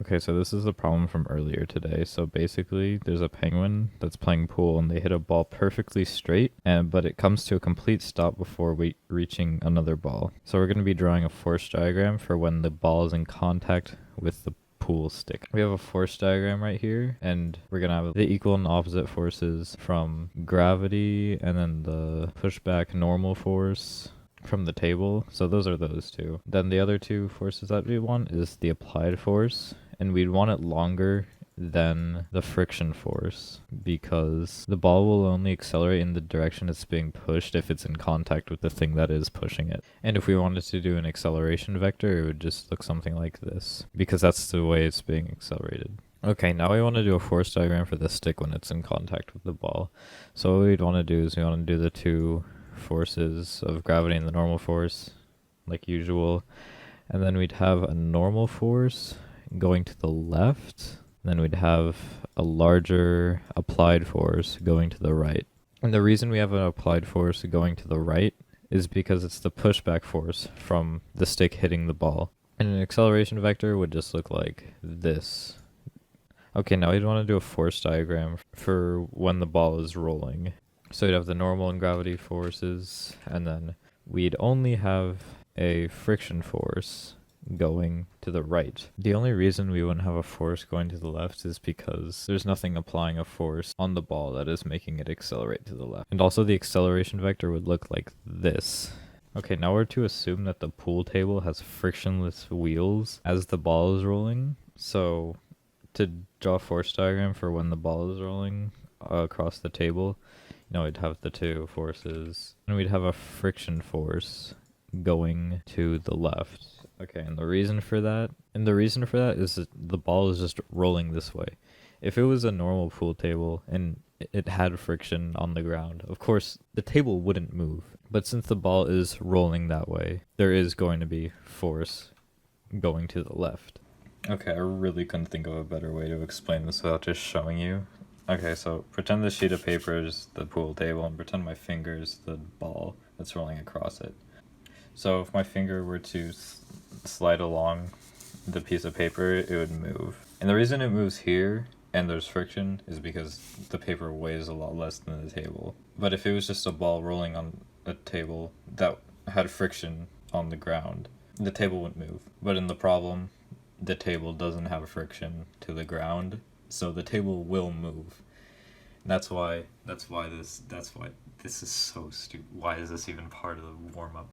Okay, so this is a problem from earlier today. So basically, there's a penguin that's playing pool and they hit a ball perfectly straight, but it comes to a complete stop before reaching another ball. So we're going to be drawing a force diagram for when the ball is in contact with the pool stick. We have a force diagram right here, and we're going to have the equal and opposite forces from gravity and then the pushback normal force from the table. So those are those two. Then the other two forces that we want is the applied force, and we'd want it longer than the friction force because the ball will only accelerate in the direction it's being pushed if it's in contact with the thing that is pushing it. And if we wanted to do an acceleration vector, it would just look something like this because that's the way it's being accelerated. Okay, now we want to do a force diagram for the stick when it's in contact with the ball. So what we'd want to do is we want to do the two forces of gravity and the normal force like usual, and then we'd have a normal force going to the left, then we'd have a larger applied force going to the right. And the reason we have an applied force going to the right is because it's the pushback force from the stick hitting the ball. And an acceleration vector would just look like this. Okay, now we'd want to do a force diagram for when the ball is rolling. So you'd have the normal and gravity forces, and then we'd only have a friction force going to the right. The only reason we wouldn't have a force going to the left is because there's nothing applying a force on the ball that is making it accelerate to the left. And also the acceleration vector would look like this. Okay, now we're to assume that the pool table has frictionless wheels as the ball is rolling. So to draw a force diagram for when the ball is rolling across the table, we'd have the two forces, and we'd have a friction force going to the left. Okay, and the reason for that is that the ball is just rolling this way. If it was a normal pool table and it had friction on the ground, of course the table wouldn't move. But since the ball is rolling that way, there is going to be force going to the left. Okay, I really couldn't think of a better way to explain this without just showing you. Okay, so pretend this sheet of paper is the pool table and pretend my finger is the ball that's rolling across it. So if my finger were to slide along the piece of paper, it would move. And the reason it moves here and there's friction is because the paper weighs a lot less than the table. But if it was just a ball rolling on a table that had friction on the ground, the table wouldn't move. But in the problem, the table doesn't have friction to the ground, so the table will move. That's why this is so stupid. Why is this even part of the warm-up?